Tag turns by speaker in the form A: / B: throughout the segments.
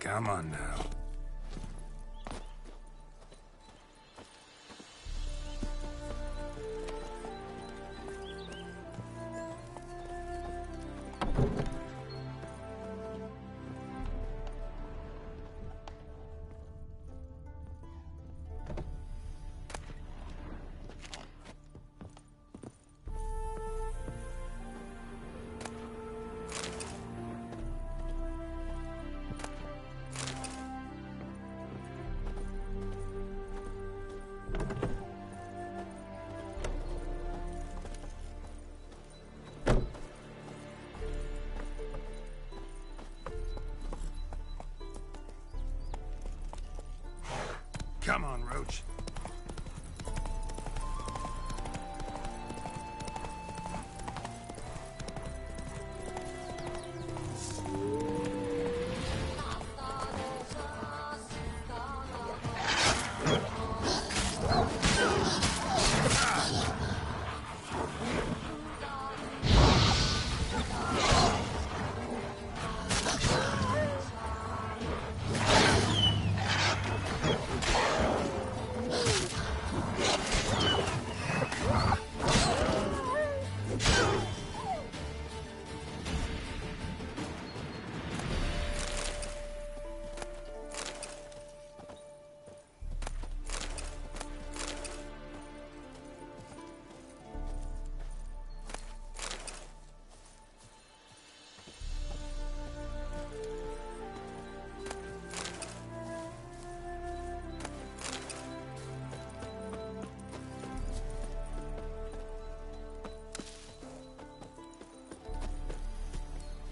A: Come on now. Come on, Roach.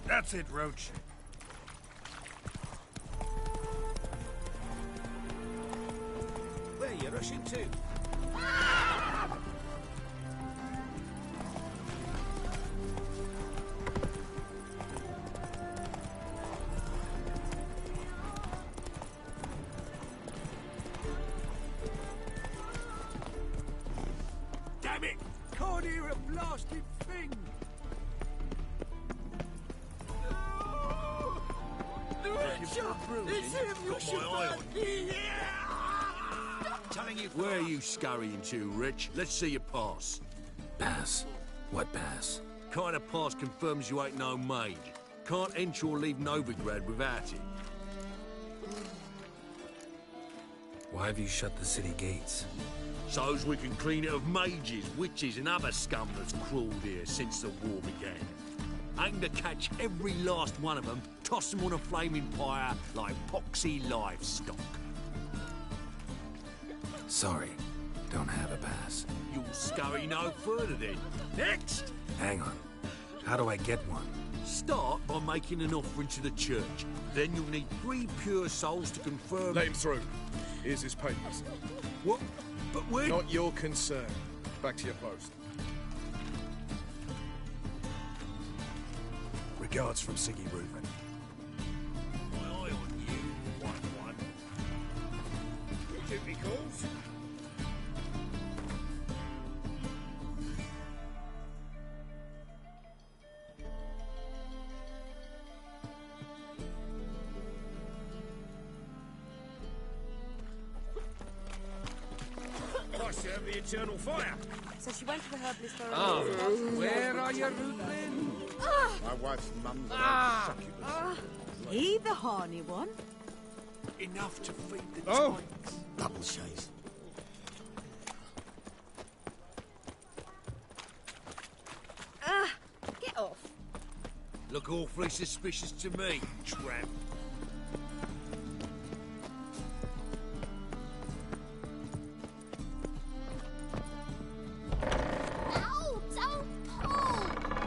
A: That's it, Roach.
B: Where are you rushing to?
A: Damn it!
B: Can't hear a blasted thing! It's him, you should Telling you
C: where are you scurrying to, Rich? Let's see your pass.
A: Pass? What pass?
C: Kind of pass confirms you ain't no mage. Can't enter or leave Novigrad without it.
A: Why have you shut the city gates?
C: So's we can clean it of mages, witches and other scum that's crawled here since the war began. Aim to catch every last one of them, toss them on a flaming pyre like poxy livestock.
A: Sorry, don't have a pass.
C: You'll scurry no further then. Next!
A: Hang on. How do I get one?
C: Start by making an offering to the church. Then you'll need 3 pure souls to confirm...
D: Let him through. Here's his papers.
C: What? But where...
D: Not your concern. Back to your post.
B: Regards from Siggy Reuben.
C: My eye on you, 1-1. Duty calls.
B: I serve the eternal fire.
E: So she went to the herbalist for
B: Where are you, Reuben?
F: My wife's mum's
E: He the horny one?
B: Enough to feed the
F: Oh!
B: tikes.
F: Double shades.
E: Get off.
C: Look awfully suspicious to me, tramp.
G: Ow! Don't pull!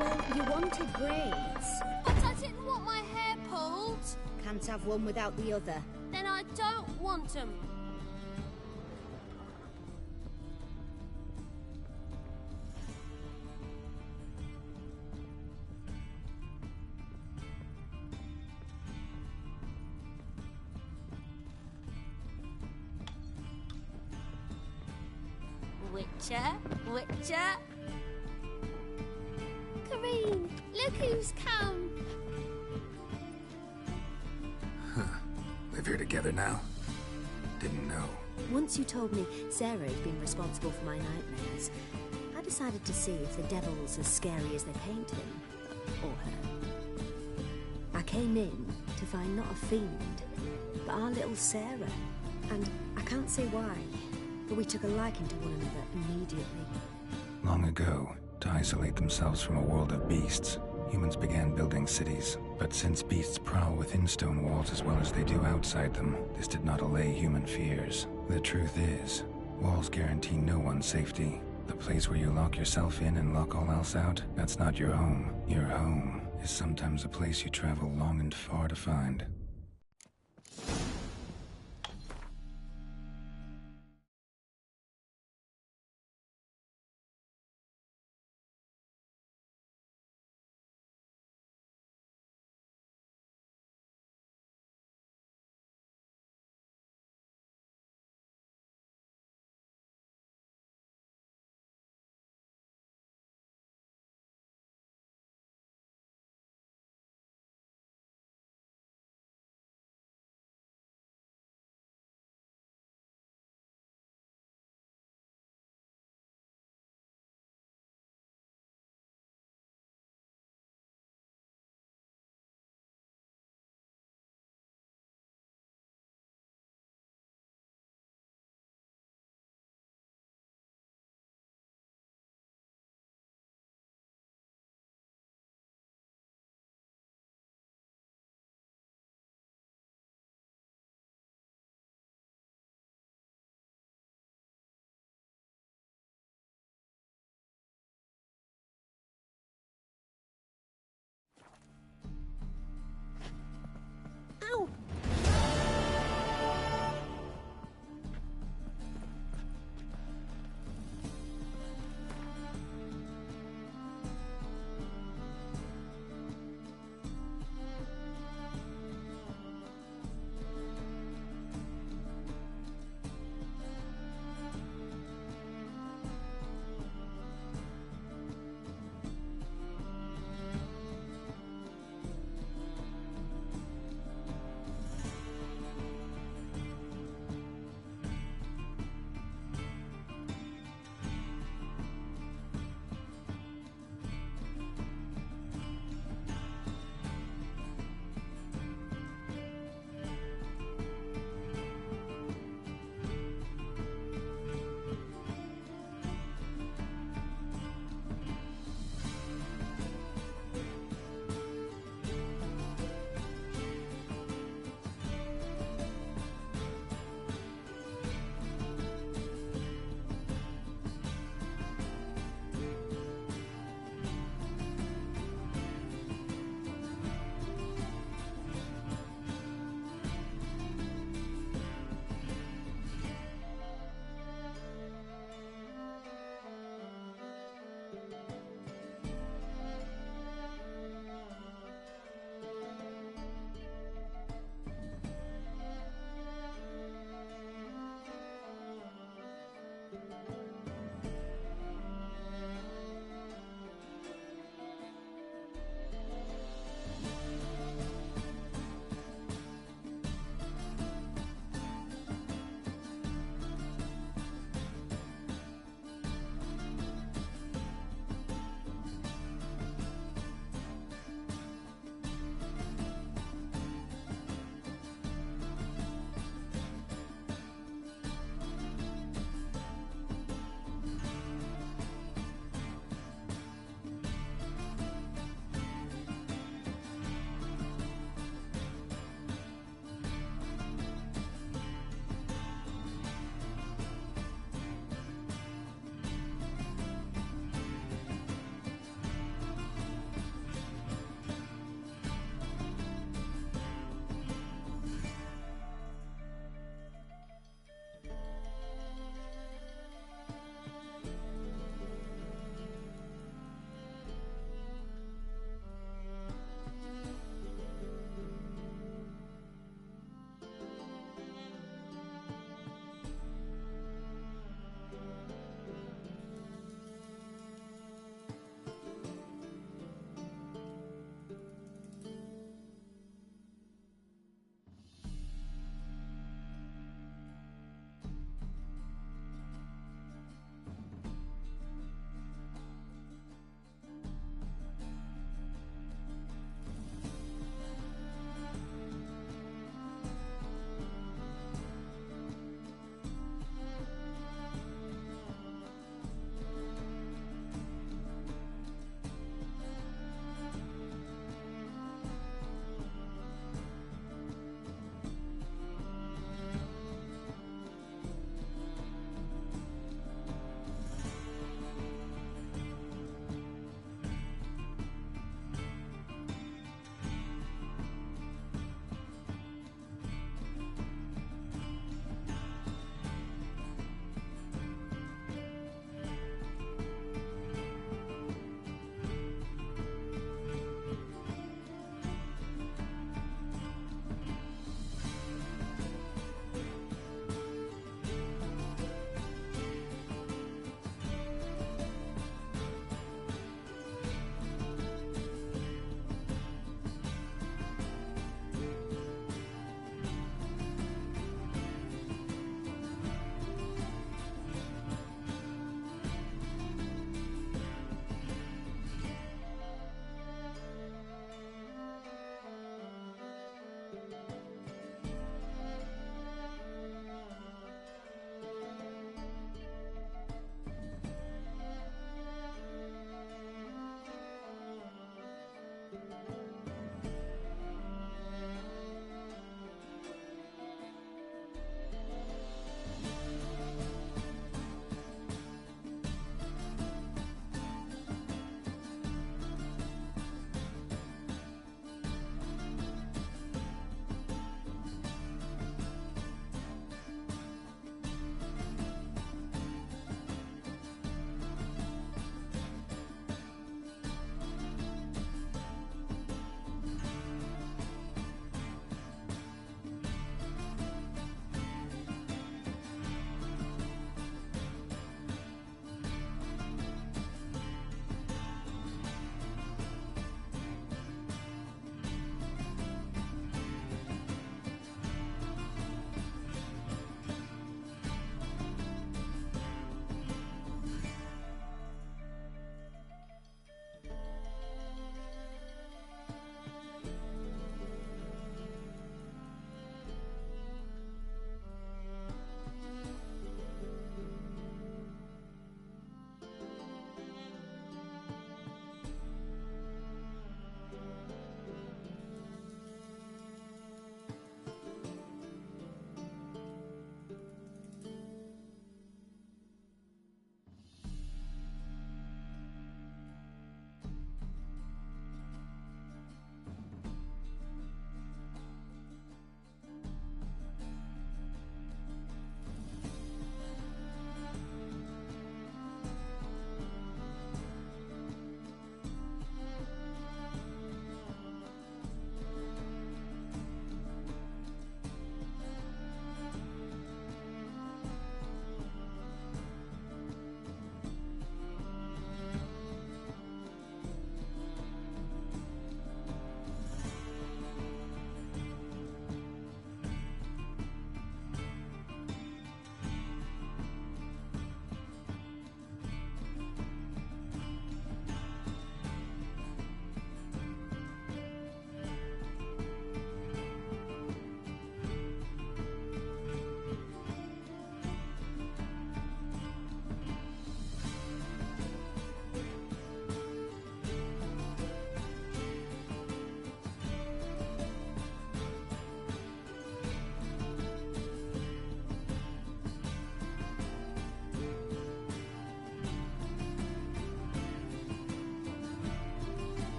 H: Well, you wanted braids.
G: But I didn't want my hair pulled.
H: Can't have one without the other.
G: Then I don't want them. Witcher, Witcher. Kareen, look who's come.
A: live here together now? Didn't know.
I: Once you told me Sarah had been responsible for my nightmares, I decided to see if the devil's as scary as they paint him. Or her. I came in to find not a fiend, but our little Sarah. And I can't say why, but we took a liking to one another immediately.
A: Long ago, to isolate themselves from a world of beasts, humans began building cities. But since beasts prowl within stone walls as well as they do outside them, this did not allay human fears. The truth is, walls guarantee no one's safety. The place where you lock yourself in and lock all else out, that's not your home. Your home is sometimes a place you travel long and far to find.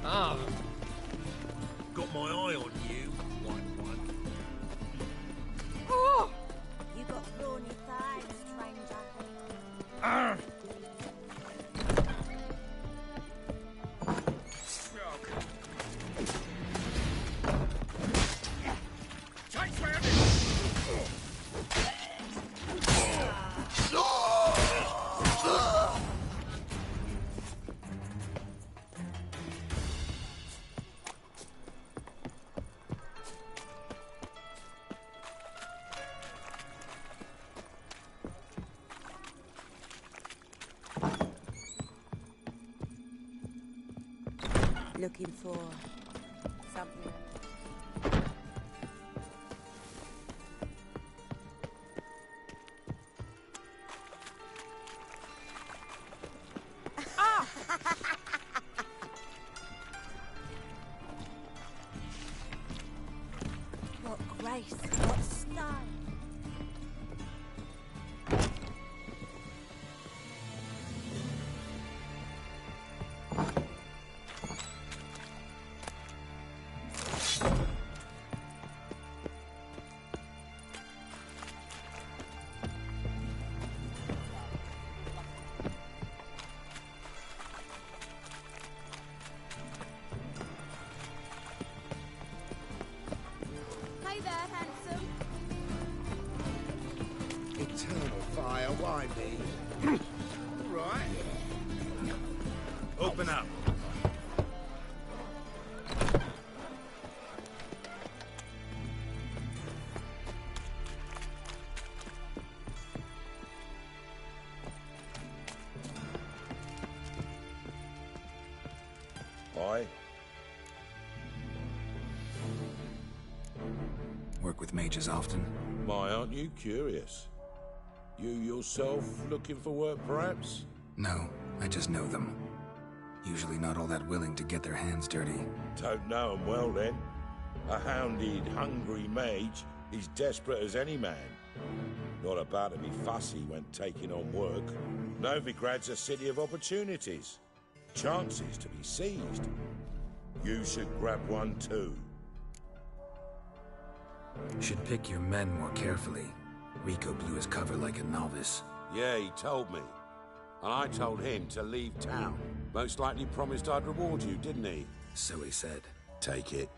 C: Got my eye on you, white one.
E: You got thorny thighs, stranger.
B: Take round
E: Looking for something. What grace, what style. Hey there, handsome.
F: Eternal fire, why me?
B: right. Open up.
F: Aye.
A: Work with mages often?
J: Why, aren't you curious? You yourself looking for work, perhaps?
A: No, I just know them. Usually not all that willing to get their hands dirty.
J: Don't know 'em well, then. A hounded, hungry mage is desperate as any man. Not about to be fussy when taking on work. Novigrad's a city of opportunities. Chances to be seized. You should grab one too.
A: Should pick your men more carefully. Rico blew his cover like a novice.
J: Yeah, he told me. And I told him to leave town. Most likely promised I'd reward you, didn't he?
A: So he said.
J: Take it.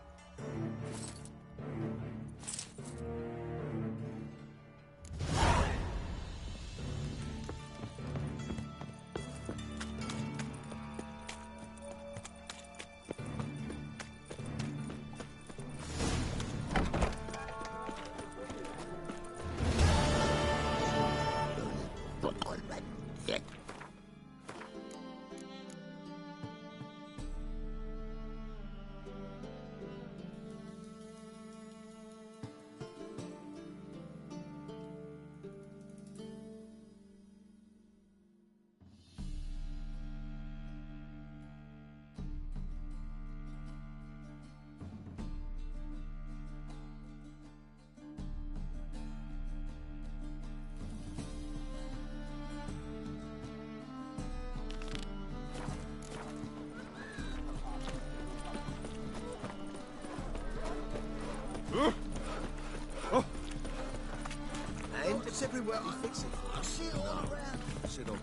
F: And it's everywhere I fix it for you. See it all around. Sit on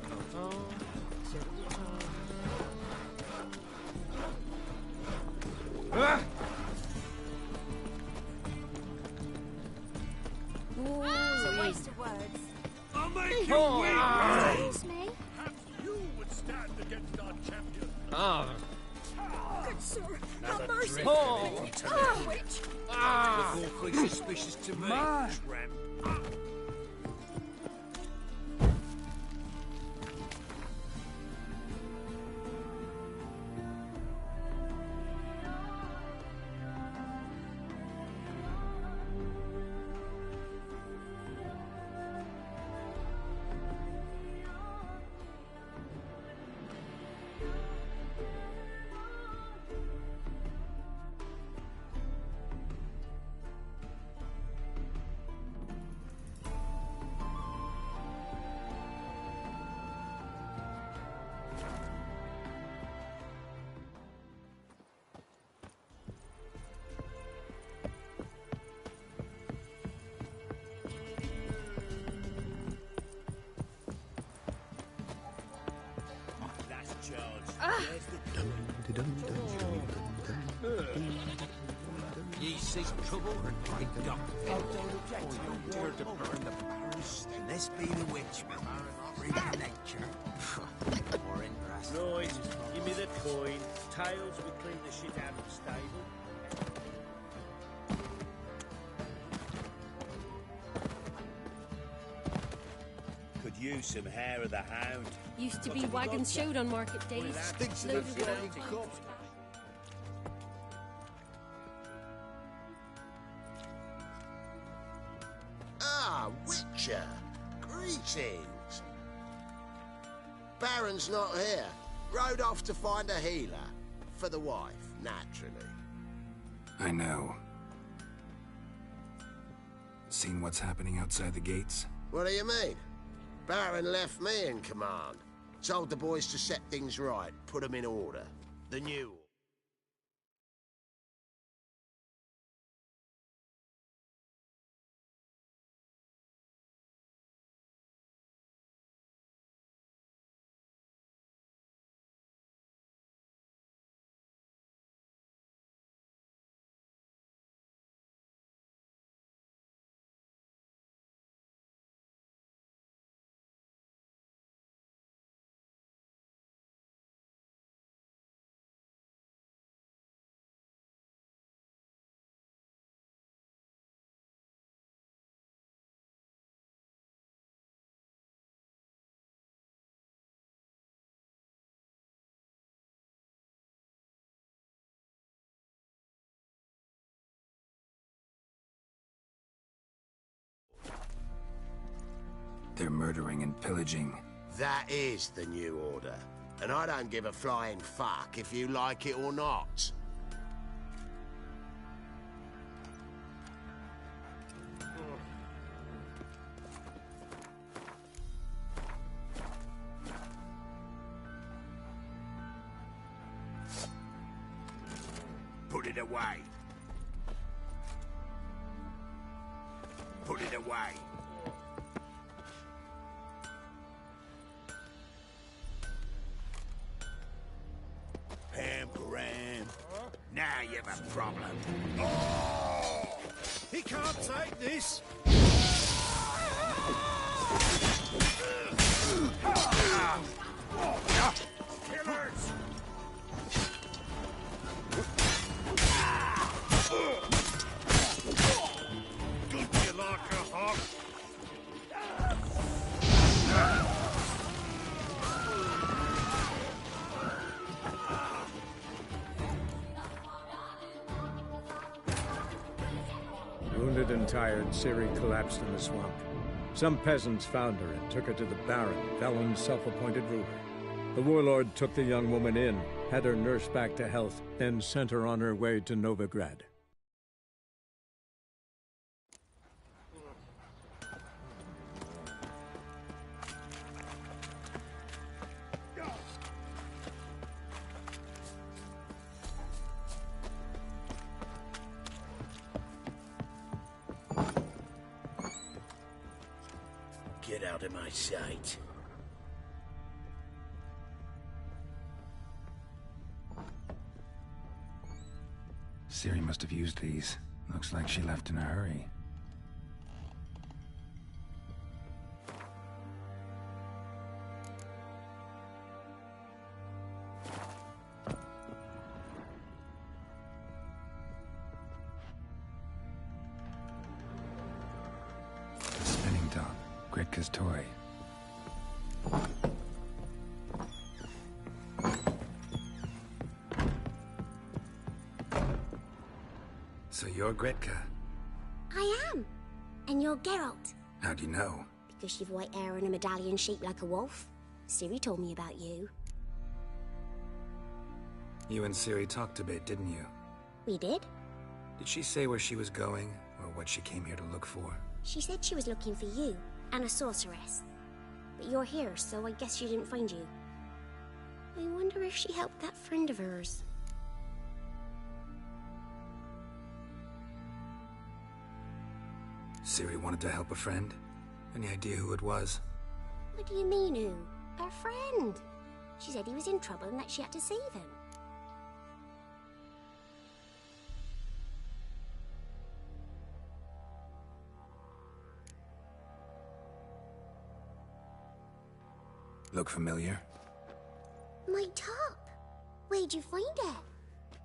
G: It's a waste of words.
B: I'll make you win!
G: Excuse me.
B: Perhaps you would stand against our champion.
H: Good sir, have mercy. Witch.
C: Look awfully suspicious to me, tramp. Ye seek trouble, great God.
F: Dare to burn the barrels.
K: This be the witch, freak nature. More interest.
L: Noise, give me the coin. Tails, we clean the shit out of the stable. Could use some hair of the hound.
H: Used to be wagons showed on market days.
F: Stinks of
H: Loaded
F: the
H: with
F: floating
H: old
F: corpse. Ah, Witcher. Greetings. Baron's not here. Rode off to find a healer. For the wife, naturally.
A: I know. Seen what's happening outside the gates?
F: What do you mean? Baron left me in command. Told the boys to set things right, put them in order. The new...
A: They're murdering and pillaging.
F: That is the new order. And I don't give a flying fuck if you like it or not.
K: Put it away. Put it away. Pam. Now you have a problem.
B: Oh! He can't take this. Killers! Good you like a hog?
M: Wounded and tired, Ciri collapsed in the swamp. Some peasants found her and took her to the Baron, Velen's self-appointed ruler. The warlord took the young woman in, had her nursed back to health, then sent her on her way to Novigrad.
K: Get out of my sight.
A: Ciri must have used these. Looks like she left in a hurry. Spinning top. Gretka's toy. So you're Gretka?
E: I am. And you're Geralt.
A: How do you know?
E: Because you've white hair and a medallion shaped like a wolf. Ciri told me about you.
A: You and Ciri talked a bit, didn't you?
E: We did.
A: Did she say where she was going, or what she came here to look for?
E: She said she was looking for you, and a sorceress. But you're here, so I guess she didn't find you. I wonder if she helped that friend of hers.
A: Ciri wanted to help a friend? Any idea who it was?
E: What do you mean, who? Her friend. She said he was in trouble and that she had to save him.
A: Look familiar?
E: My top! Where'd you find it?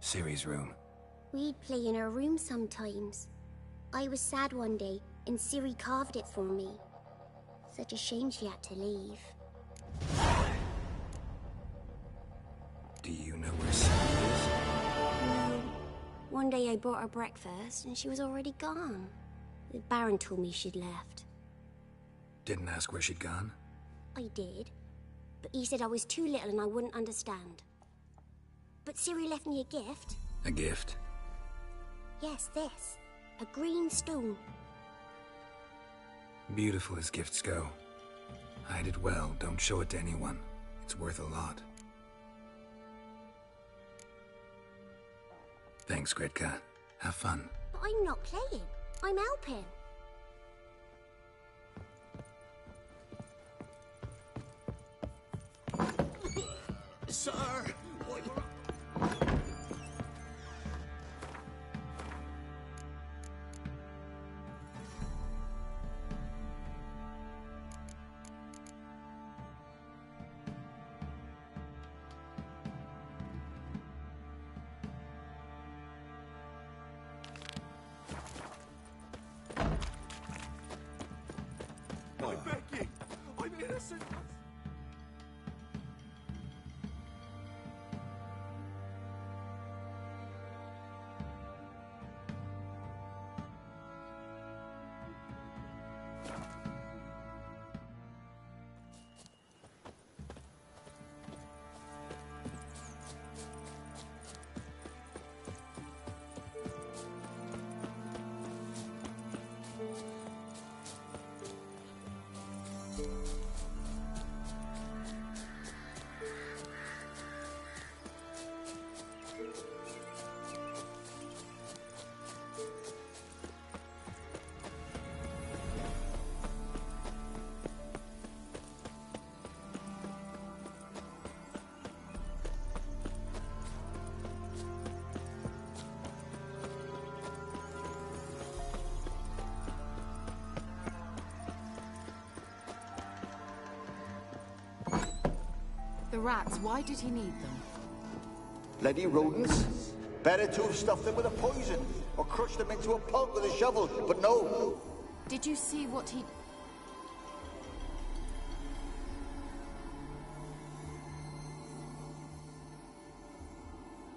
A: Ciri's room.
E: We'd play in her room sometimes. I was sad one day, and Ciri carved it for me. Such a shame she had to leave.
A: Do you know where Ciri is?
E: No. One day I brought her breakfast, and she was already gone. The Baron told me she'd left.
A: Didn't ask where she'd gone?
E: I did. But he said I was too little and I wouldn't understand. But Ciri left me a gift.
A: A gift?
E: Yes, this. A green stone.
A: Beautiful as gifts go. Hide it well, don't show it to anyone. It's worth a lot. Thanks, Gretka. Have fun.
E: But I'm not playing. I'm helping.
B: Sir! I beg you! I'm innocent!
N: The rats, why did he need them?
O: Bloody rodents. Better to have stuffed them with a poison, or crushed them into a pulp with a shovel, but no.
N: Did you see what he...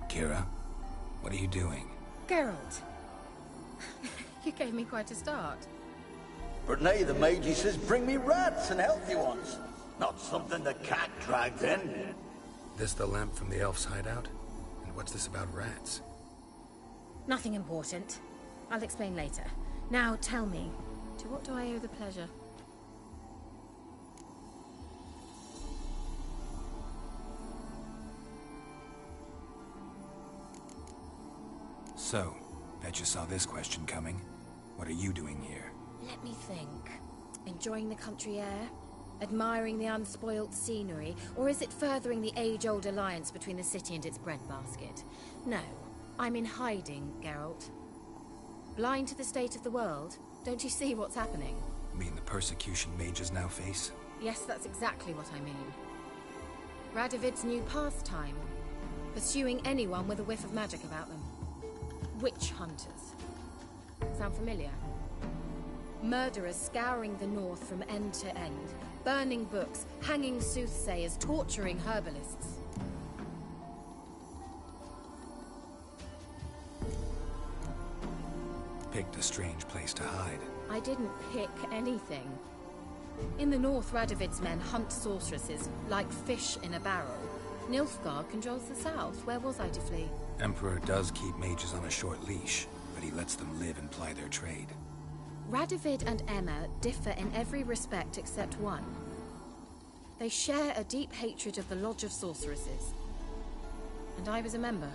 A: Kira, what are you doing?
N: Geralt. You gave me quite a start.
O: But nay, the mage, he says, bring me rats and healthy ones. Not something the cat dragged in.
A: This the lamp from the elf's hideout? And what's this about rats?
N: Nothing important. I'll explain later. Now tell me, to what do I owe the pleasure?
A: So, bet you saw this question coming. What are you doing here?
N: Let me think. Enjoying the country air? Admiring the unspoilt scenery? Or is it furthering the age-old alliance between the city and its breadbasket? No, I'm in hiding, Geralt. Blind to the state of the world? Don't you see what's happening?
A: You mean the persecution mages now face?
N: Yes, that's exactly what I mean. Radovid's new pastime. Pursuing anyone with a whiff of magic about them. Witch hunters. Sound familiar? Murderers scouring the north from end to end. Burning books, hanging soothsayers, torturing herbalists.
A: Picked a strange place to hide.
N: I didn't pick anything. In the north, Radovid's men hunt sorceresses like fish in a barrel. Nilfgaard controls the south. Where was I to flee?
A: Emperor does keep mages on a short leash, but he lets them live and ply their trade.
N: Radovid and Emma differ in every respect except one. They share a deep hatred of the Lodge of Sorceresses. And I was a member.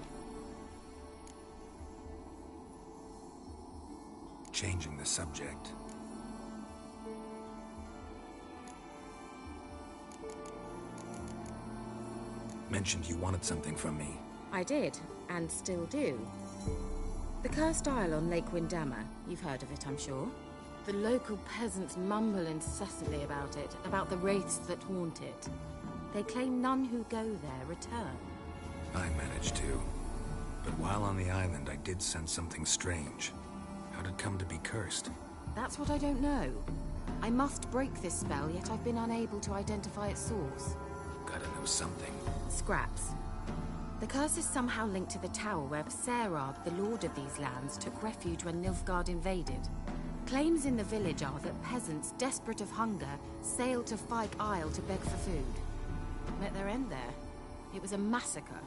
A: Changing the subject. Mentioned you wanted something from me.
N: I did, and still do. The cursed isle on Lake Windammer. You've heard of it, I'm sure. The local peasants mumble incessantly about it, about the wraiths that haunt it. They claim none who go there return.
A: I managed to. But while on the island, I did sense something strange. How'd it come to be cursed?
N: That's what I don't know. I must break this spell, yet I've been unable to identify its source.
A: Gotta know something.
N: Scraps. The curse is somehow linked to the tower where Serad, the lord of these lands, took refuge when Nilfgaard invaded. Claims in the village are that peasants, desperate of hunger, sailed to Fyke Isle to beg for food. Met their end there. It was a massacre.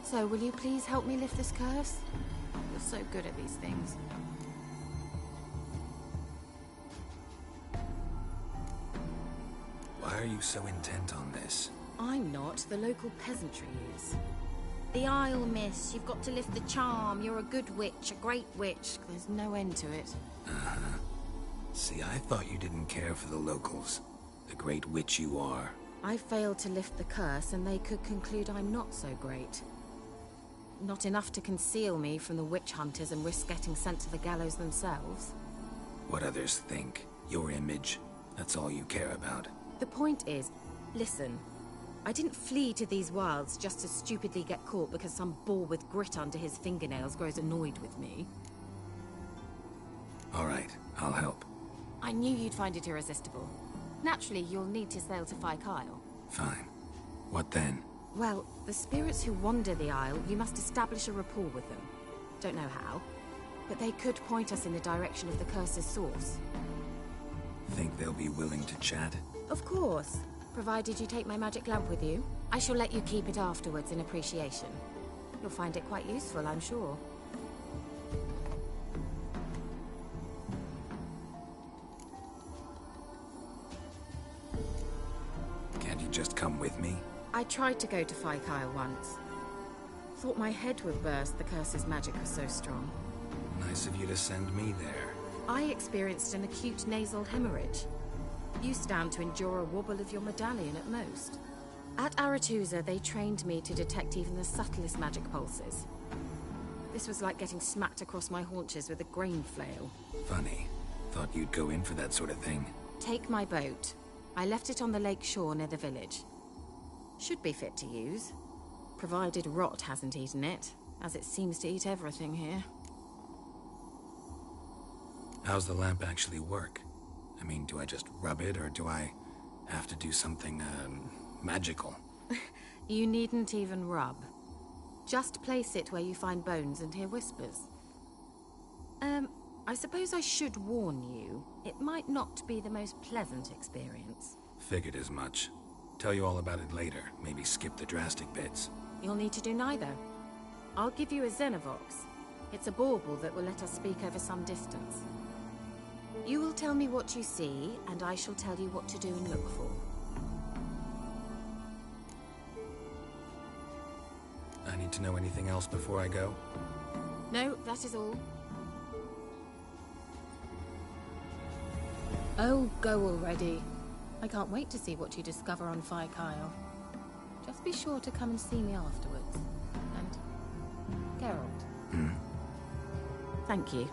N: So, will you please help me lift this curse? You're so good at these things.
A: Why are you so intent on this?
N: I'm not. The local peasantry is. The Isle, miss. You've got to lift the charm. You're a good witch, a great witch. There's no end to it.
A: Uh-huh. See, I thought you didn't care for the locals. The great witch you are.
N: I failed to lift the curse, and they could conclude I'm not so great. Not enough to conceal me from the witch hunters and risk getting sent to the gallows themselves.
A: What others think. Your image. That's all you care about.
N: The point is, listen. I didn't flee to these wilds just to stupidly get caught because some boar with grit under his fingernails grows annoyed with me.
A: All right, I'll help.
N: I knew you'd find it irresistible. Naturally, you'll need to sail to Fyke Isle.
A: Fine. What then?
N: Well, the spirits who wander the Isle, you must establish a rapport with them. Don't know how, but they could point us in the direction of the curse's source.
A: Think they'll be willing to chat?
N: Of course. Provided you take my magic lamp with you. I shall let you keep it afterwards in appreciation. You'll find it quite useful, I'm sure.
A: Can't you just come with me?
N: I tried to go to Fyke Isle once. Thought my head would burst, the curse's magic was so strong.
A: Nice of you to send me there.
N: I experienced an acute nasal hemorrhage. You stand to endure a wobble of your medallion at most. At Aretusa, they trained me to detect even the subtlest magic pulses. This was like getting smacked across my haunches with a grain flail.
A: Funny. Thought you'd go in for that sort of thing.
N: Take my boat. I left it on the lake shore near the village. Should be fit to use. Provided rot hasn't eaten it, as it seems to eat everything here.
A: How's the lamp actually work? I mean, do I just rub it, or do I have to do something, magical?
N: You needn't even rub. Just place it where you find bones and hear whispers. I suppose I should warn you, it might not be the most pleasant experience.
A: Figured as much. Tell you all about it later, maybe skip the drastic bits.
N: You'll need to do neither. I'll give you a Xenovox. It's a bauble that will let us speak over some distance. You will tell me what you see, and I shall tell you what to do and look for.
A: I need to know anything else before I go?
N: No, that is all. Oh, go already. I can't wait to see what you discover on Fyke Isle. Just be sure to come and see me afterwards. And Geralt. Thank you.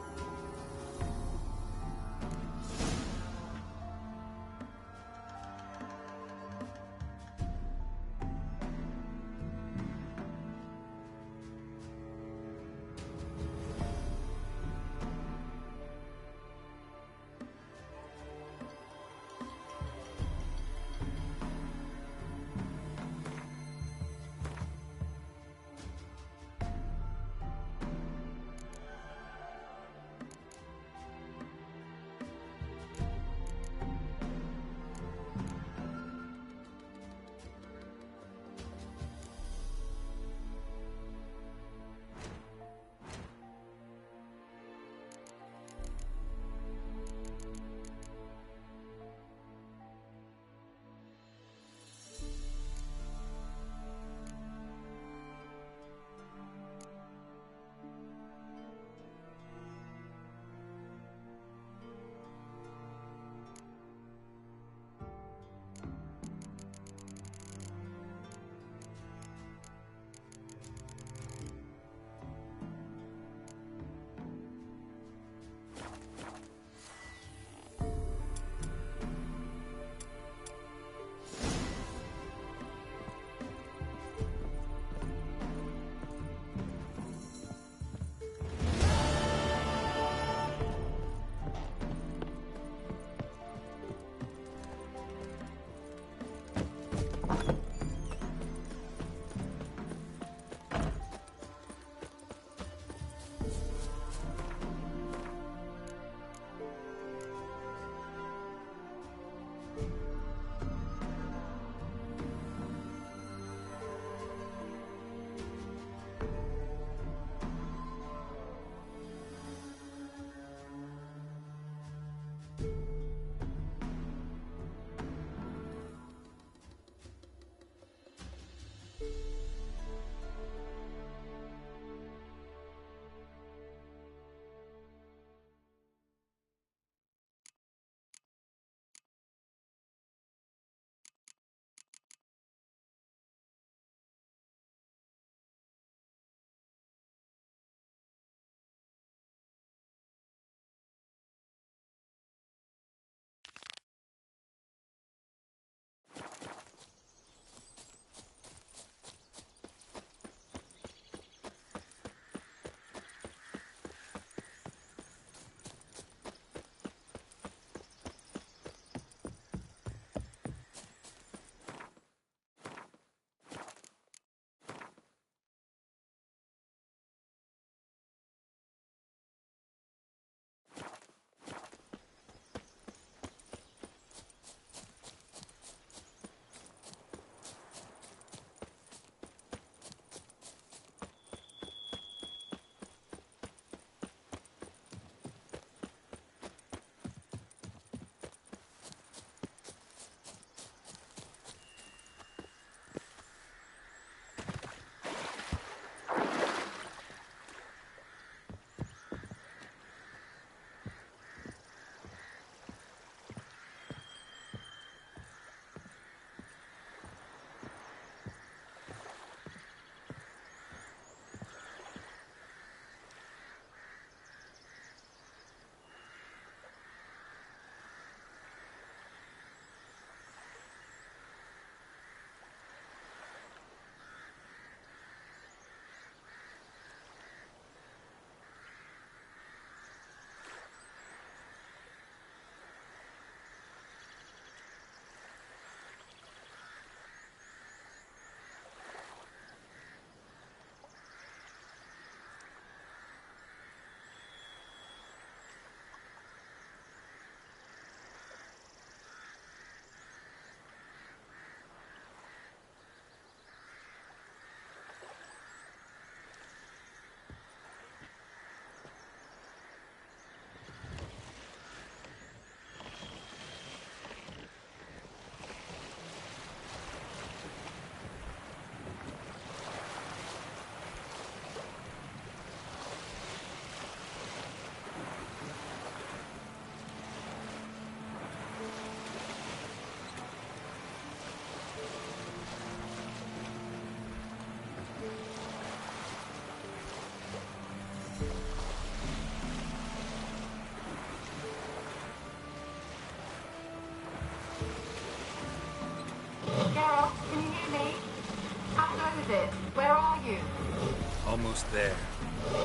P: almost there.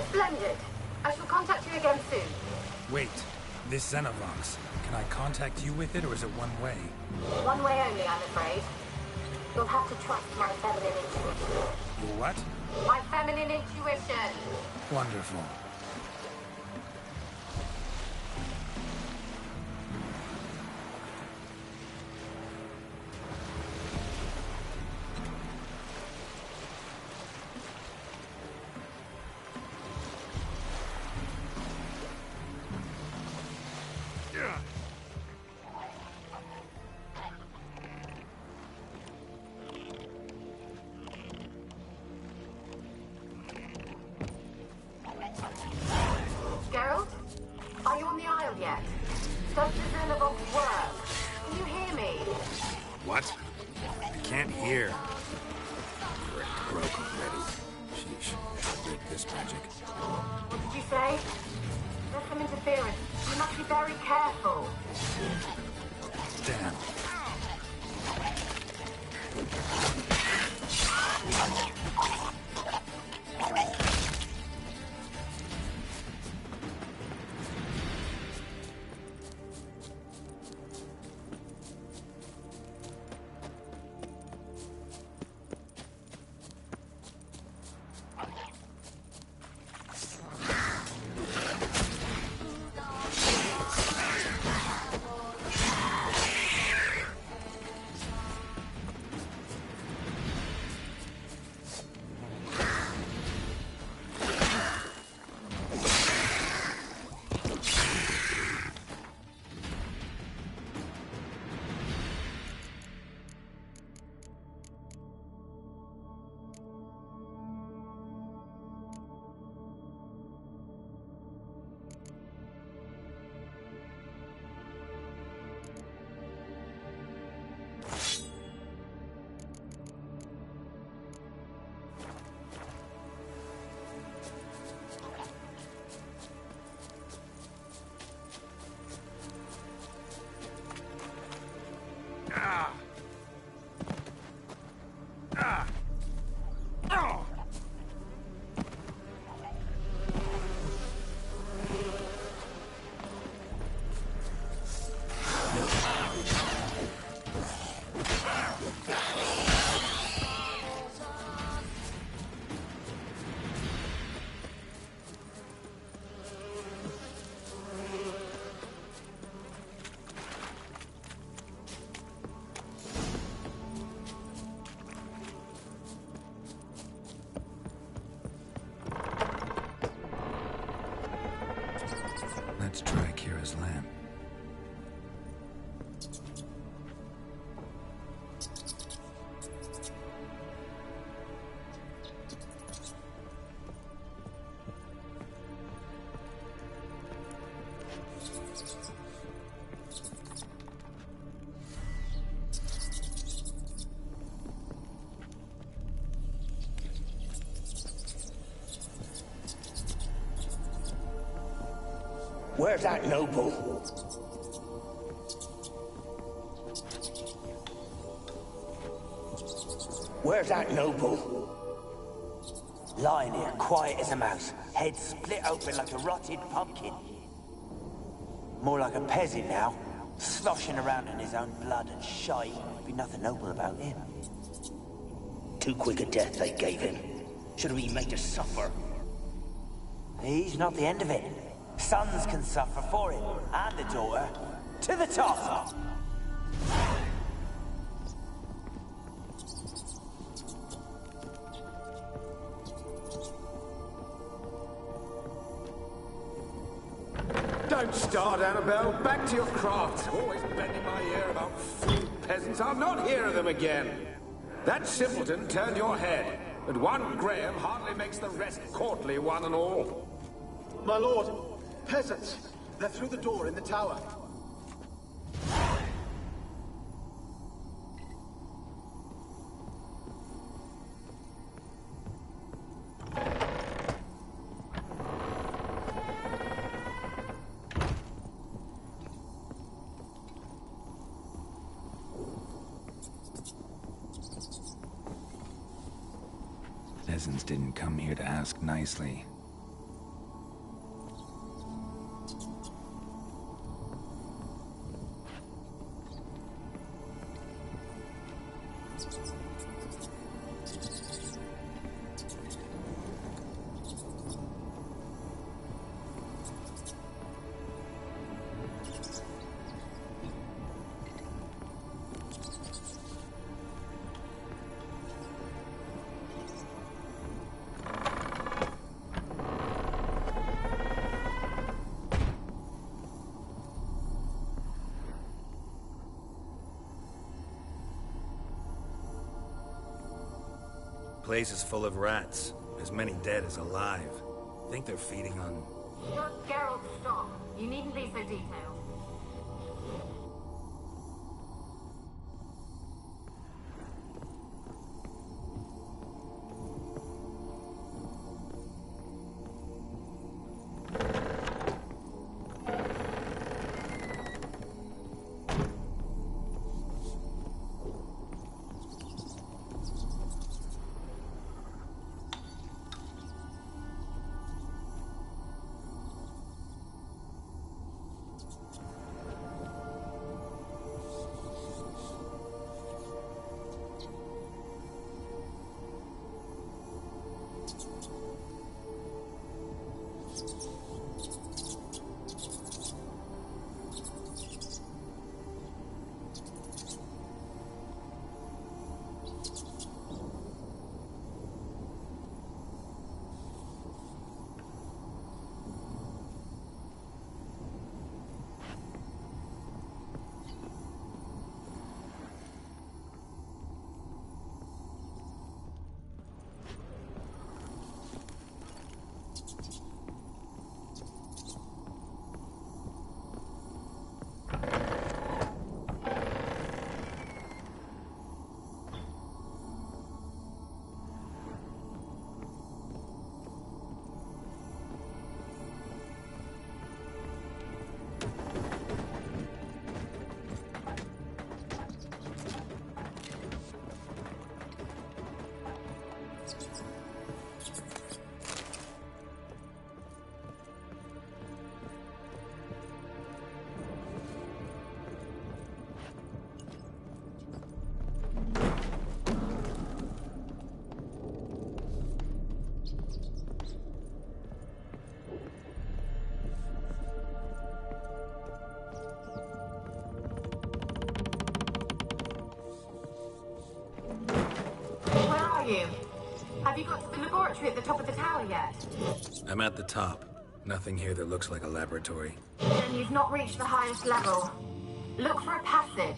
G: Splendid. I shall contact you again soon.
P: Wait, this Xenovox. Can I contact you with it, or is it one way?
G: One way only, I'm afraid. You'll have to trust my feminine intuition.
P: Your what?
G: My feminine intuition.
P: Wonderful.
G: Geralt? Are you on the Isle yet? Does the Xenovox work? Can you hear me?
P: What? I can't hear. Great, broke already. Sheesh, break this magic.
G: What did you say? There's some interference. You must be very careful.
P: Damn.
A: Let's try Kira's lamp.
K: Where's that noble? Where's that noble? Lying here, quiet as a mouse, head split open like a rotted pumpkin. More like a peasant now, sloshing around in his own blood and shite. Be nothing noble about him. Too quick a death they gave him. Should have been made to suffer. He's not the end of it. Sons can suffer for him, and the daughter. To the top!
Q: Don't start, Annabelle. Back to your craft. Always bending my ear about fool peasants. I'll not hear of them again. That simpleton turned your head, but one Graham hardly makes the rest courtly, one and all.
O: My lord, peasants. They're through the door in the tower.
A: peasants didn't come here to ask nicely.
P: Place is full of rats. As many dead as alive. Think they're feeding on...
G: Geralt, stop. You needn't be so detailed. Have you got to the laboratory at the top of the tower yet?
P: I'm at the top. Nothing here that looks like a laboratory.
G: Then you've not reached the highest level. Look for a passage.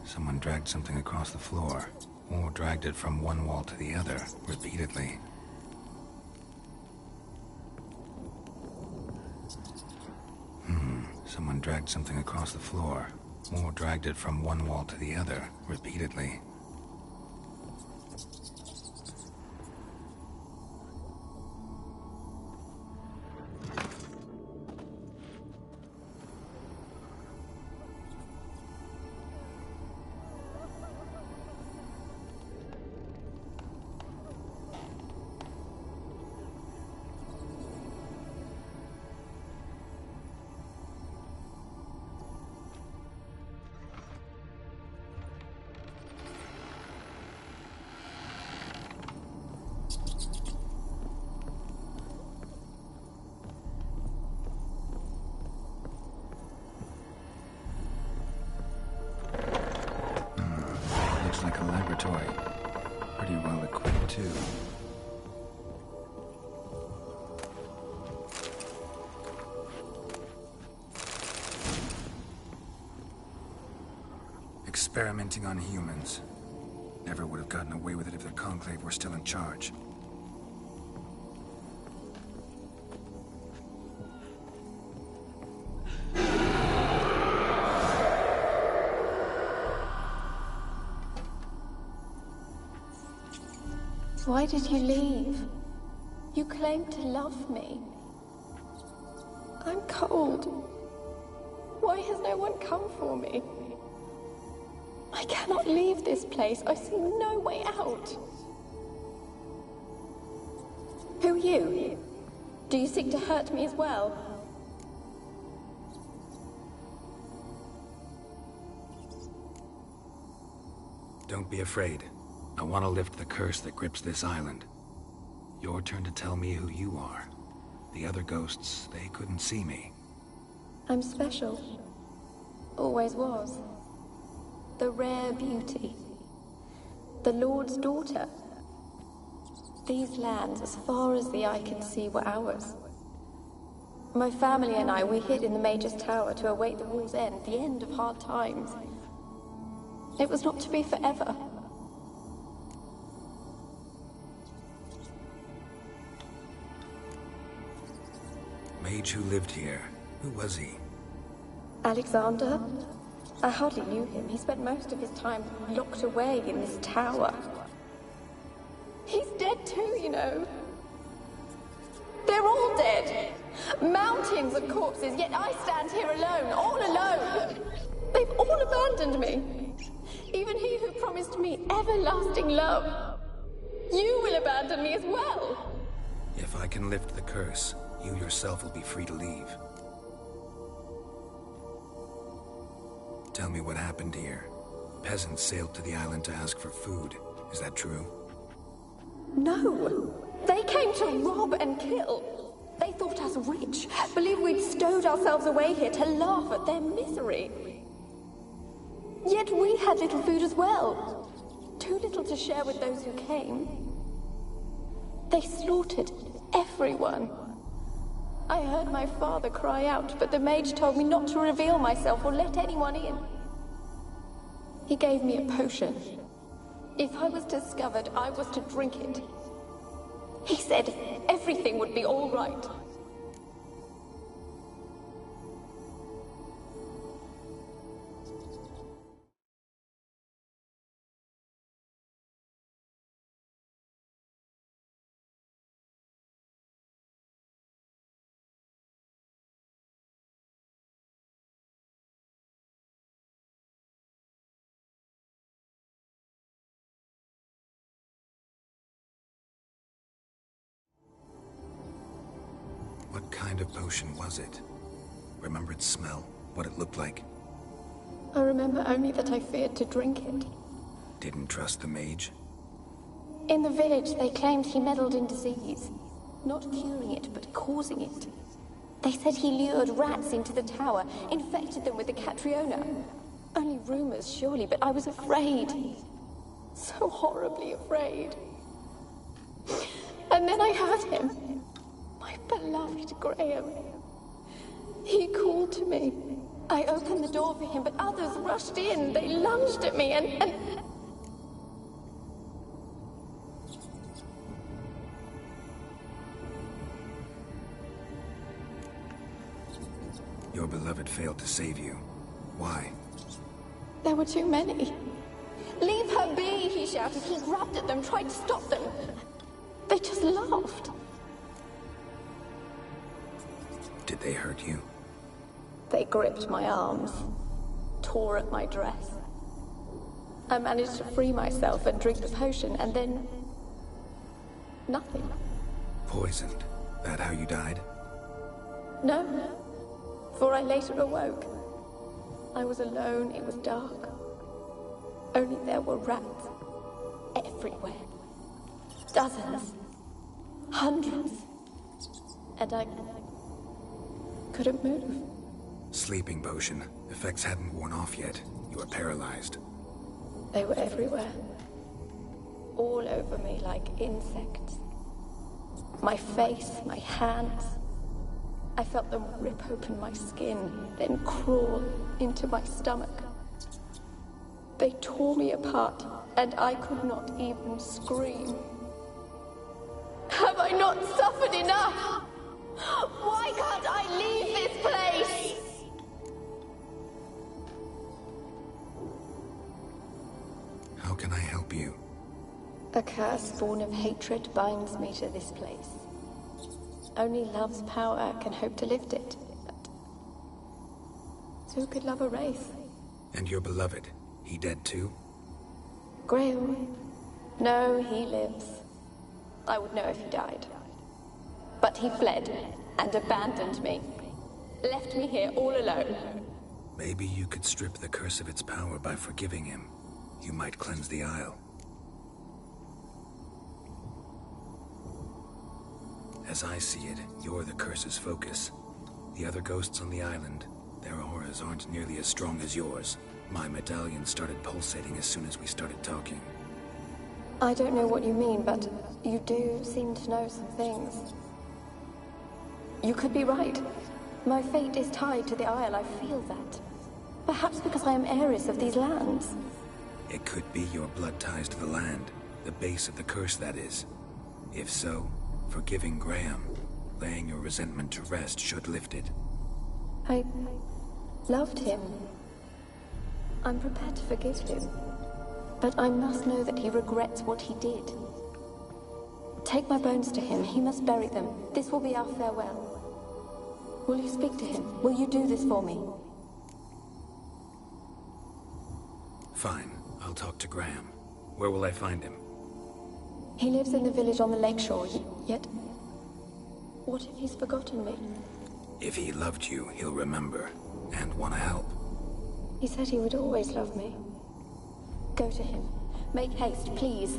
A: Someone dragged something across the floor, or dragged it from one wall to the other, repeatedly. Someone dragged something across the floor, or dragged it from one wall to the other, repeatedly. laboratory. Pretty well equipped, too. Experimenting on humans. Never would have gotten away with it if the Conclave were still in charge.
R: Why did you leave? You claimed to love me. I'm cold. Why has no one come for me? I cannot leave this place. I see no way out. Who are you? Do you seek to hurt me as well?
A: Don't be afraid. I want to lift the curse that grips this island. Your turn to tell me who you are. The other ghosts, they couldn't see me.
R: I'm special. Always was. The rare beauty. The Lord's daughter. These lands, as far as the eye could see, were ours. My family and I, we hid in the Mage's Tower to await the war's end, the end of hard times. It was not to be forever.
A: Mage who lived here. Who was he?
R: Alexander? I hardly knew him. He spent most of his time locked away in this tower. He's dead too, you know. They're all dead. Mountains of corpses, yet I stand here alone, all alone. They've all abandoned me. Even he who promised me everlasting love. You will abandon me as well.
A: If I can lift the curse, you yourself will be free to leave. Tell me what happened here. Peasants sailed to the island to ask for food. Is that true?
R: No. They came to rob and kill. They thought us rich, believed we'd stowed ourselves away here to laugh at their misery. Yet we had little food as well. Too little to share with those who came. They slaughtered everyone. I heard my father cry out, but the mage told me not to reveal myself or let anyone in. He gave me a potion. If I was discovered, I was to drink it. He said everything would be all right.
A: What kind of potion was it? Remember its smell? What it looked like?
R: I remember only that I feared to drink it.
A: Didn't trust the mage?
R: In the village, they claimed he meddled in disease. Not curing it, but causing it. They said he lured rats into the tower, infected them with the Catriona. Only rumors, surely, but I was afraid. So horribly afraid. And then I heard him. My beloved Graham. He called to me. I opened the door for him, but others rushed in. They lunged at me and...
A: Your beloved failed to save you. Why?
R: There were too many. Leave her be, he shouted. He grabbed at them, tried to stop them. They just laughed.
A: Did they hurt you?
R: They gripped my arms, tore at my dress. I managed to free myself and drink the potion, and then... nothing.
A: Poisoned? That how you died?
R: No, for I later awoke. I was alone, it was dark. Only there were rats. Everywhere. Dozens. Hundreds. And I couldn't move.
A: Sleeping potion. Effects hadn't worn off yet. You were paralyzed.
R: They were everywhere. all over me like insects. My face, my hands. I felt them rip open my skin, then crawl into my stomach. They tore me apart, and I could not even scream. Have I not suffered enough? Why can't I leave this place?
A: How can I help you?
R: A curse born of hatred binds me to this place. Only love's power can hope to lift it. But who could love a wraith?
A: And your beloved, he dead too?
R: Graham? No, he lives. I would know if he died. But he fled and abandoned me. Left me here all alone.
A: Maybe you could strip the curse of its power by forgiving him. You might cleanse the Isle. As I see it, you're the curse's focus. The other ghosts on the island, their auras aren't nearly as strong as yours. My medallion started pulsating as soon as we started talking.
R: I don't know what you mean, but you do seem to know some things. You could be right. My fate is tied to the Isle, I feel that. Perhaps because I am heiress of these lands.
A: It could be your blood ties to the land, the base of the curse, that is. If so, forgiving Graham, laying your resentment to rest should lift it.
R: I loved him. I'm prepared to forgive him. But I must know that he regrets what he did. Take my bones to him. He must bury them. This will be our farewell. Will you speak to him? Will you do this for me?
A: Fine. I'll talk to Graham. Where will I find him?
R: He lives in the village on the lakeshore, yet... What if he's forgotten me?
A: If he loved you, he'll remember, and want to help.
R: He said he would always love me. Go to him. Make haste, please.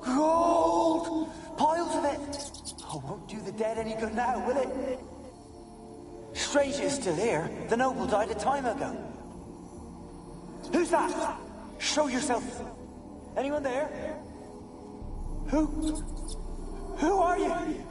K: Gold! Piles of it! Oh, won't do the dead any good now, will it? Strange it's still here. The noble died a time ago. Who's that? Show yourself. Anyone there? Who? Who are you?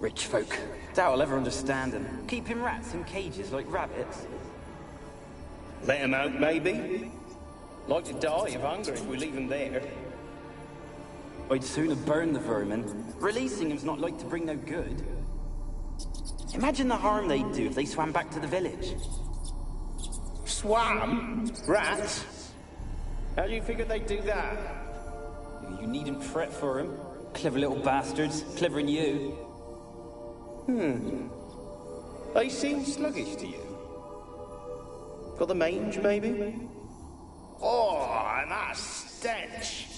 S: Rich folk. Doubt I'll ever understand them. Keeping rats in cages like rabbits.
L: Let 'em out, maybe? Like to die of hunger if we leave 'em there.
S: I'd sooner burn the vermin. Releasing them's not like to bring no good. Imagine the harm they'd do if they swam back to the village.
L: Swam? Rats? How do you figure they'd do that?
S: You needn't fret for them. Clever little bastards. Clever than you.
L: They seem sluggish to you. Got the mange, maybe? Oh, and that stench!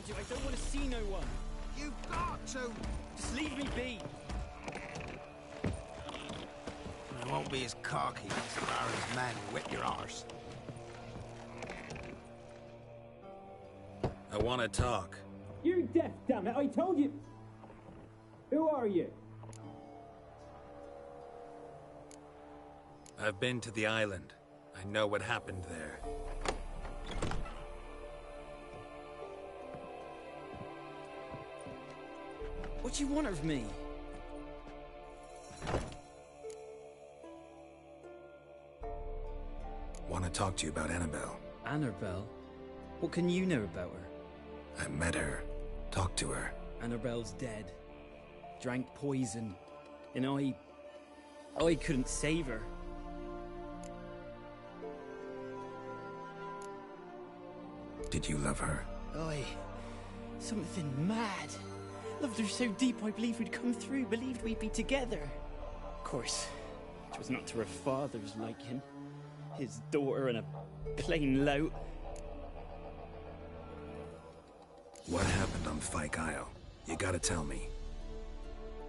T: you. I don't want to see no one.
B: You've got to.
T: Just leave me be.
B: I won't be as cocky as the Baron's man who whipped your arse. I want to talk.
T: You're deaf, damn it! I told you. Who are you?
B: I've been to the island. I know what happened there.
T: What do you want of me?
A: Want to talk to you about Annabelle.
T: Annabelle? What can you know about her?
A: I met her. Talked to her.
T: Annabelle's dead. Drank poison. And I couldn't save her.
A: Did you love her?
T: Something mad. Loved her so deep I believed we'd come through, believed we'd be together. Of course, it was not to her father's liking. His daughter and a plain lout.
A: What happened on Fyke Isle? You gotta tell me.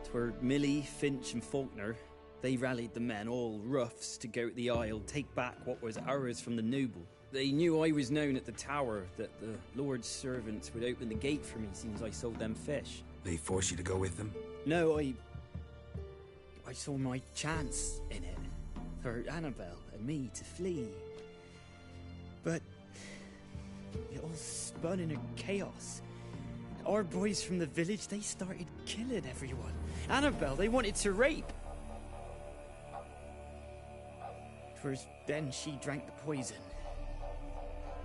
T: 'Twere Millie, Finch and Faulkner. They rallied the men, all roughs, to go to the Isle, take back what was ours from the noble. They knew I was known at the tower, that the Lord's servants would open the gate for me soon as I sold them fish.
A: They forced you to go with them?
T: No, I saw my chance in it. For Annabelle and me to flee. But it all spun in a chaos. Our boys from the village, they started killing everyone. Annabelle, they wanted to rape. 'Twas then she drank the poison.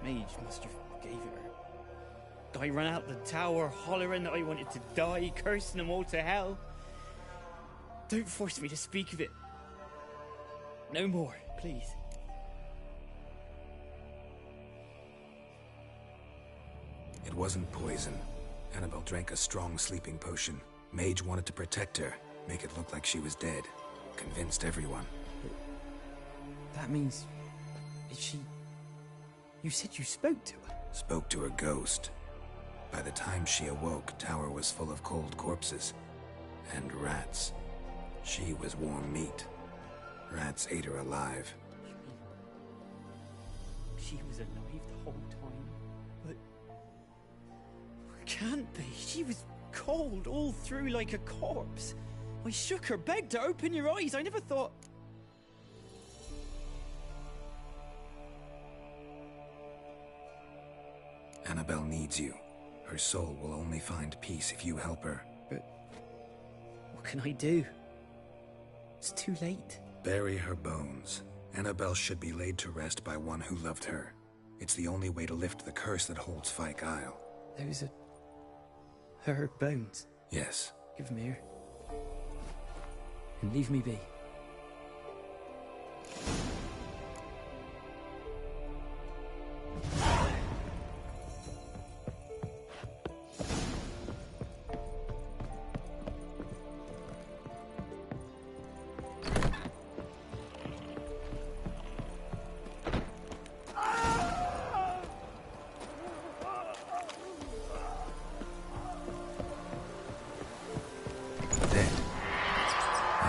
T: Mage must have gave it her. I ran out the tower, hollering that I wanted to die, cursing them all to hell. Don't force me to speak of it. No more, please.
A: It wasn't poison. Annabelle drank a strong sleeping potion. Mage wanted to protect her, make it look like she was dead. Convinced everyone.
T: That means... is she... You said you spoke to her?
A: Spoke to her ghost. By the time she awoke, tower was full of cold corpses. And rats. She was warm meat. Rats ate her alive.
T: She was alive the whole time? But... can't be. She was cold all through like a corpse. I shook her, begged her, open your eyes. I never thought...
A: Annabelle needs you. Her soul will only find peace if you help her.
T: But... what can I do? It's too late.
A: Bury her bones. Annabelle should be laid to rest by one who loved her. It's the only way to lift the curse that holds Fyke Isle.
T: Those are... her bones?
A: Yes.
T: Give them here. And leave me be.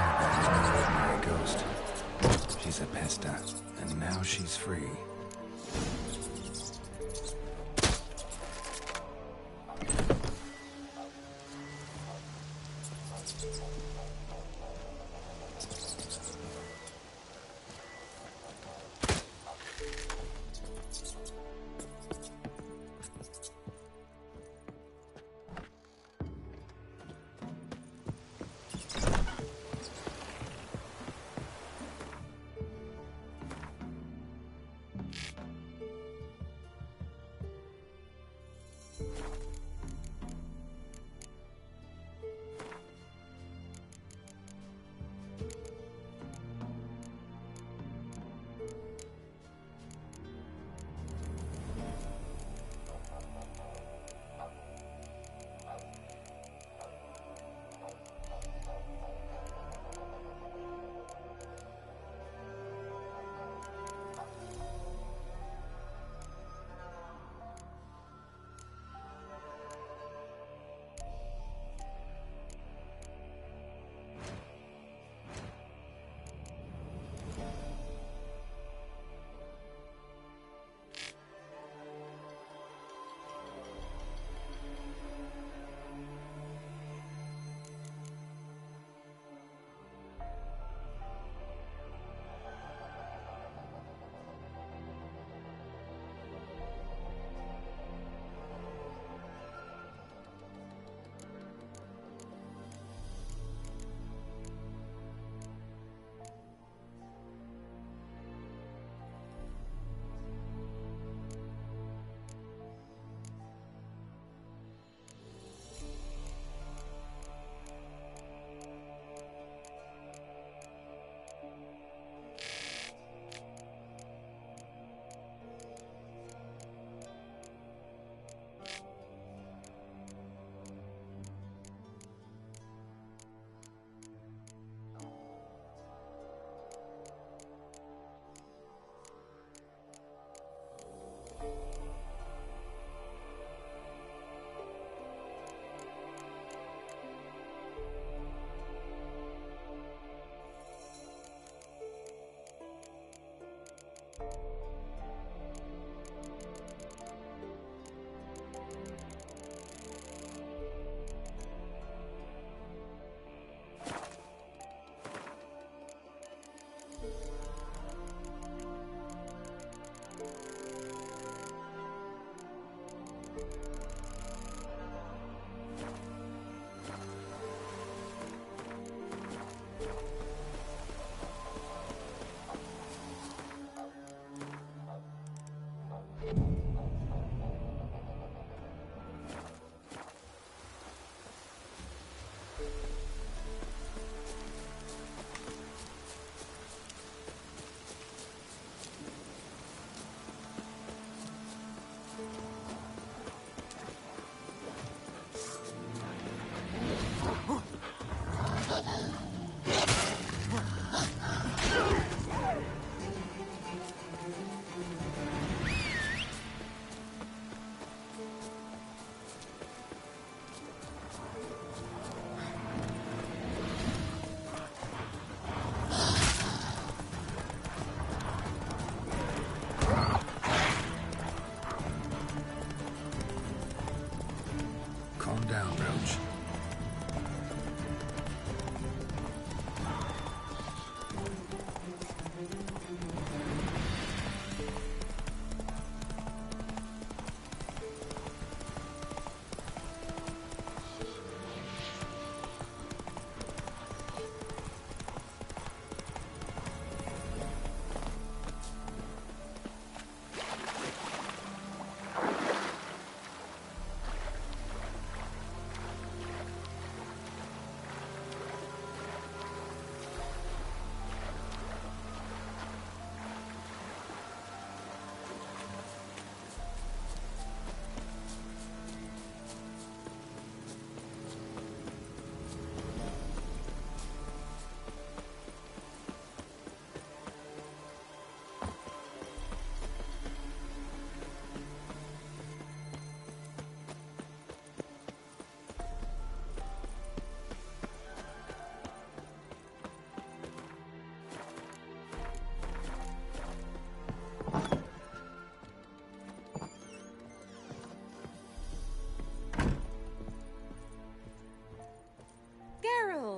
A: Annabelle is nowhere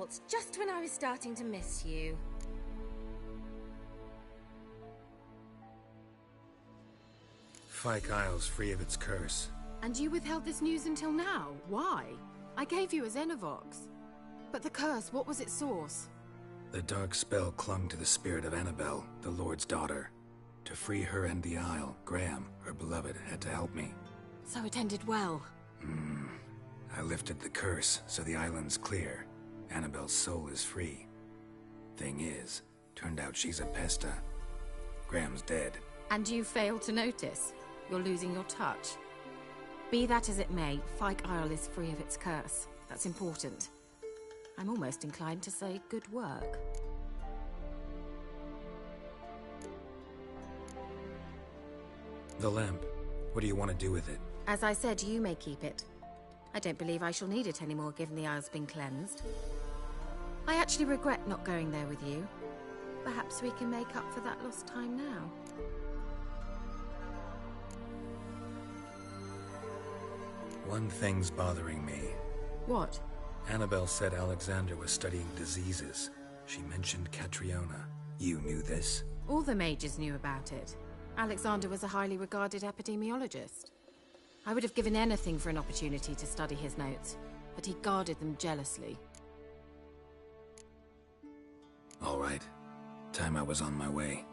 N: results just when I was starting to miss you.
B: Fyke Isle's free of its curse.
N: And you withheld this news until now? Why? I gave you a Xenovox. But the curse, what was its source?
B: The dark spell clung to the spirit of Annabelle, the Lord's daughter. To free her and the Isle, Graham, her beloved, had to help me.
N: So it ended well.
B: I lifted the curse, so the island's clear. Annabelle's soul is free. Thing is, turned out she's a pesta. Graham's dead.
N: And you failed to notice. You're losing your touch. Be that as it may, Fyke Isle is free of its curse. That's important. I'm almost inclined to say good work.
B: The lamp. What do you want to do with it?
N: As I said, you may keep it. I don't believe I shall need it anymore, given the Isle's been cleansed. I actually regret not going there with you. Perhaps we can make up for that lost time now.
B: One thing's bothering me.
N: What?
B: Annabelle said Alexander was studying diseases. She mentioned Catriona. You knew this?
N: All the mages knew about it. Alexander was a highly regarded epidemiologist. I would have given anything for an opportunity to study his notes, but he guarded them jealously.
B: All right. Time I was on my way.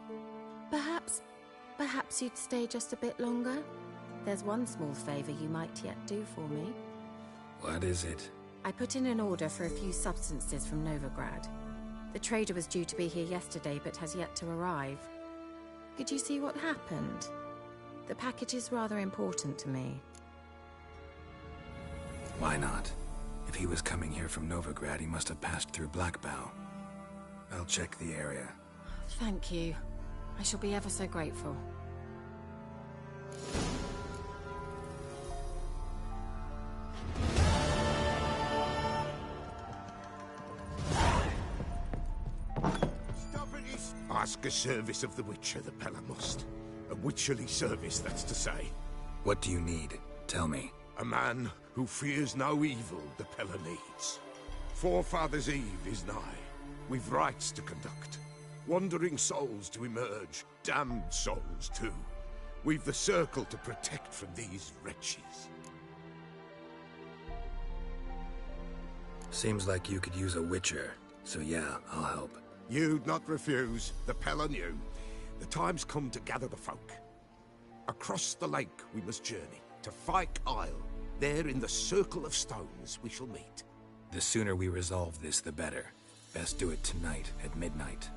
N: Perhaps you'd stay just a bit longer? There's one small favor you might yet do for me.
B: What is it?
N: I put in an order for a few substances from Novigrad. The trader was due to be here yesterday, but has yet to arrive. Could you see what happened? The package is rather important to me.
B: Why not? If he was coming here from Novigrad, he must have passed through Blackbow. I'll check the area.
N: Thank you. I shall be ever so grateful.
C: Ask a service of the Witcher, the Pella must. A witcherly service, that's to say.
B: What do you need? Tell me.
C: A man who fears no evil the Pella needs. Forefathers' Eve is nigh. We've rites to conduct. Wandering souls to emerge. Damned souls, too. We've the circle to protect from these wretches.
B: Seems like you could use a witcher. So yeah, I'll help.
C: You'd not refuse. The Pella knew. The time's come to gather the folk. Across the lake we must journey, to Fyke Isle. There in the circle of stones we shall meet.
B: The sooner we resolve this, the better. Best do it tonight at midnight.